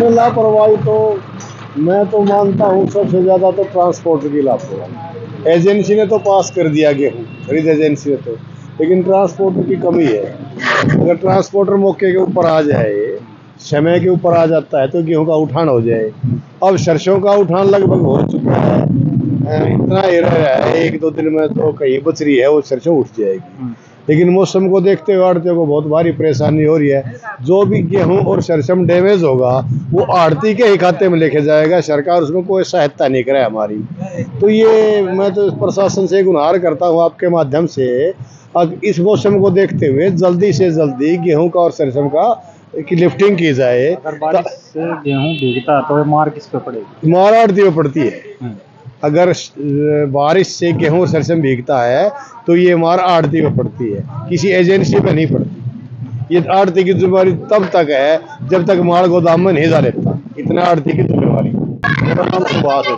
इसमें लापरवाही तो मैं तो मानता हूँ सबसे ज़्यादा तो ट्रांसपोर्टर की लापरवाही। एजेंसी ने तो पास कर दिया गेहूँ, खरीद एजेंसी ने तो, लेकिन ट्रांसपोर्टर की कमी है। अगर ट्रांसपोर्टर मौके के ऊपर आ जाए, समय के ऊपर आ जाता है तो गेहूं का उठान हो जाए। अब सरसों का उठान लगभग हो चुका है, इतना एरर है, एक दो दिन में तो कहीं बच रही है, वो सरसों उठ जाएगी। लेकिन मौसम को देखते हुए आड़तियों को बहुत भारी परेशानी हो रही है। जो भी गेहूं और सरसों डैमेज होगा वो आड़ती के ही खाते में लेके जाएगा, सरकार उसमें कोई सहायता नहीं करे हमारी। तो ये मैं तो प्रशासन से गुहार करता हूँ आपके माध्यम से, अब इस मौसम को देखते हुए जल्दी से जल्दी गेहूं का और सरसों का की लिफ्टिंग की जाए। अगर बारिश से गेहूं भीगता है तो मार किस पे पड़ेगी? मार आड़ती पे पड़ती है। अगर बारिश से गेहूं और सरसों भीगता है तो ये मार आड़ती पे पड़ती है, किसी एजेंसी पे नहीं पड़ती। ये आड़ती की जिम्मेवारी तब तक है जब तक माल गोदाम में नहीं जा लेता, इतना आड़ती की जिम्मेवारी। मेरा नाम सुभाष है।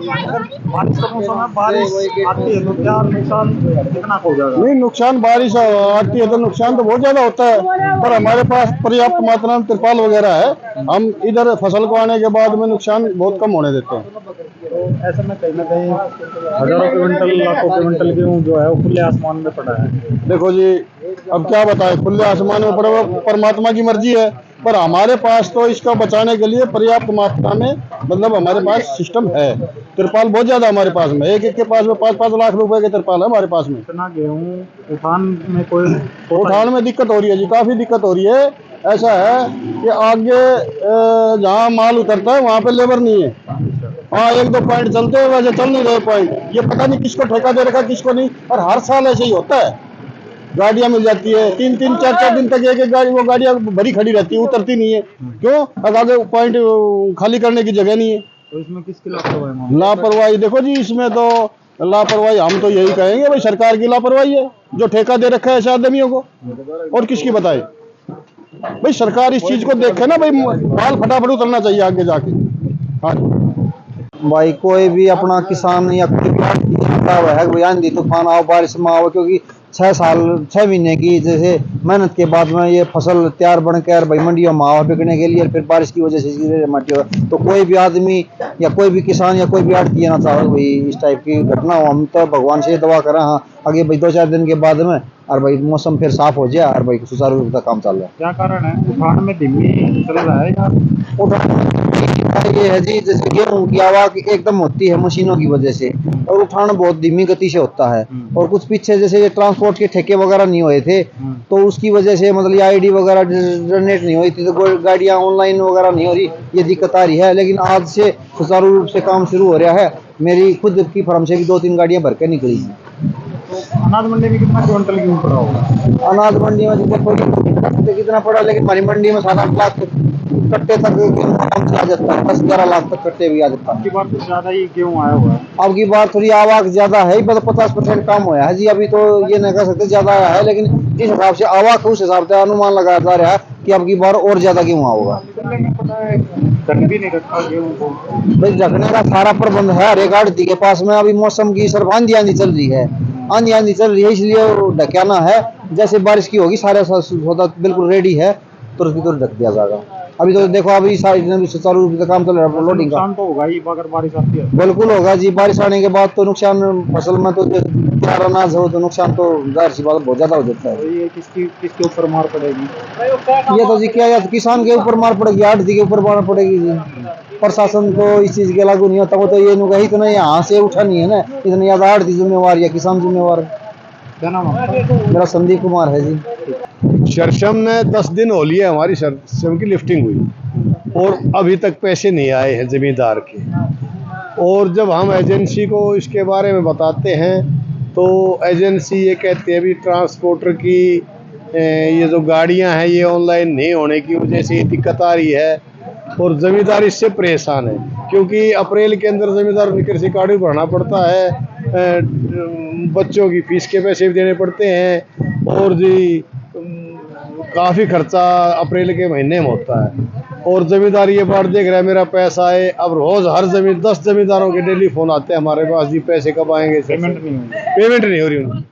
बारिश का मौसम है, बारिश आती है तो क्या नुकसान कितना हो जाएगा? नहीं, नुकसान बारिश आती है तो नुकसान तो बहुत ज्यादा होता है, पर हमारे पास पर्याप्त मात्रा में तिरपाल वगैरह है। हम इधर फसल को आने के बाद में नुकसान बहुत कम होने देते हैं। तो ऐसे में कहीं ना कहीं हजारों क्विंटल लाखों क्विंटल गेहूं जो है वो खुले आसमान में पड़ा है। देखो जी, अब क्या बताए, खुले आसमान में पड़ा हुआ परमात्मा की मर्जी है, पर हमारे पास तो इसका बचाने के लिए पर्याप्त मात्रा में मतलब हमारे पास सिस्टम है। तिरपाल बहुत ज्यादा हमारे पास में, एक एक के पास में 5-5 लाख रुपए के तिरपाल है हमारे पास में। इतना गेहूं उठान में कोई उठान में दिक्कत हो रही है जी, काफी दिक्कत हो रही है। ऐसा है कि आगे जहाँ माल उतरता है वहाँ पे लेबर नहीं है। हाँ, एक दो पॉइंट चलते हैं, वैसे चल नहीं रहे पॉइंट। ये पता नहीं किसको ठेका दे रखा किसको नहीं, और हर साल ऐसे ही होता है। गाड़ियां मिल जाती है 3-3 4-4 दिन तक एक एक गाड़ी, वो गाड़ियां भरी खड़ी रहती है, उतरती नहीं है। क्यों? अब आगे पॉइंट खाली करने की जगह नहीं है। तो इसमें किसकी लापरवाही? लापरवाही देखो जी, इसमें तो लापरवाही हम तो यही कहेंगे भाई सरकार की लापरवाही है, जो ठेका दे रखा है ऐसे आदमियों को। और किसकी बताए भाई, सरकार इस चीज को देखे ना भाई, माल फटाफट उतरना चाहिए आगे जाके। हाँ भाई, कोई भी अपना किसान या कोई भी है भाई, आंधी तूफान आओ बारिश में आओ, क्योंकि 6 महीने की जैसे मेहनत के बाद में ये फसल तैयार बनकर भाई मंडियों में आवा बिकने के लिए, फिर बारिश की वजह से गिरे मटी हो, तो कोई भी आदमी या कोई भी किसान या कोई भी आड़ती ना चाहे भाई इस टाइप की घटना हो। हम तो भगवान से दुआ करें हाँ आगे भाई 2-4 दिन के बाद में और भाई मौसम फिर साफ हो जाए और भाई सुचारू रूप से काम चल रहा है। क्या कारण है उठान में धीमी चल रहा है या उठान ये है जी, जैसे गेहूं की आवाज एकदम होती है मशीनों की वजह से, और उठान बहुत धीमी गति से होता है। और कुछ पीछे जैसे ये ट्रांसपोर्ट के ठेके वगैरह नहीं हुए थे तो उसकी वजह से मतलब आईडी वगैरह जनरेट नहीं हुई थी, तो गाड़ियां ऑनलाइन वगैरह नहीं हो रही, ये दिक्कत आ रही है। लेकिन आज से सुचारू रूप से काम शुरू हो रहा है। मेरी खुद की फर्म से भी 2-3 गाड़ियां भर के निकली। तो अनाज मंडी में कितना क्विंटल गेहूं पड़ा होगा? अनाज मंडी में देखो कितना पड़ा, लेकिन हमारी मंडी में 7-8 लाख कट्टे तक आराम से आ जाता है, 10-11 लाख तक कट्टे भी आ जाता है। अब की बार कुछ ज्यादा ही गेहूं आया हुआ है। अब की बार थोड़ी आवाक ज्यादा है, 50% काम हुआ है जी। अभी तो ये नहीं कह सकते ज्यादा आया है, लेकिन जिस हिसाब से आवाक उस हिसाब से अनुमान लगाया जा रहा है कि अब की बार और ज्यादा गेहूं होगा। पता है ढक भी नहीं रखा गेहूं को। भाई ढकने का सारा प्रबंध है हर एक आड़ती के पास में। अभी मौसम की सिर्फ आंधी चल रही है, आंधी चल रही है, इसलिए ढकाना है। जैसे बारिश की होगी सारा सौदा बिल्कुल रेडी है, तुरंत की तुरंत ढक दिया जाएगा। अभी तो देखो अभी सारी सुचारू रूप से काम चल रहा है लोडिंग का। नुकसान तो होगा ही अगर बारिश आती है। बिल्कुल होगा जी, बारिश आने के बाद तो नुकसान फसल में तो तैयार अनाज हो तो नुकसान तो जाहिर सी बात बहुत ज्यादा हो जाता है। तो ये किसके ऊपर मार पड़ेगी? ये तो जी क्या या तो किसान के ऊपर मार पड़ेगी, आड़ती के ऊपर मार पड़ेगी जी। प्रशासन को इस चीज के लागू नहीं होता, वो तो ये नुका इतना यहाँ से उठा नहीं है ना, इतनी ज्यादा आड़ती जिम्मेवार या किसान जिम्मेवार है। क्या नाम है? मेरा संदीप कुमार है जी। सरसों में 10 दिन हो लिए हमारी सरसों की लिफ्टिंग हुई और अभी तक पैसे नहीं आए हैं जमींदार के। और जब हम एजेंसी को इसके बारे में बताते हैं तो एजेंसी ये कहती है भी ट्रांसपोर्टर की ये जो गाड़ियां हैं ये ऑनलाइन नहीं होने की वजह से दिक्कत आ रही है। और जमींदार इससे परेशान है, क्योंकि अप्रैल के अंदर जमींदार को कृषि कार्ड भी भरना पड़ता है, बच्चों की फीस के पैसे भी देने पड़ते हैं, और जी काफ़ी खर्चा अप्रैल के महीने में होता है। और जमींदार ये बात देख रहा है मेरा पैसा है, अब रोज़ हर 10 जमींदारों के डेली फ़ोन आते हैं हमारे पास, जी पैसे कब आएंगे, पेमेंट नहीं होगी। पेमेंट नहीं हो रही उनकी।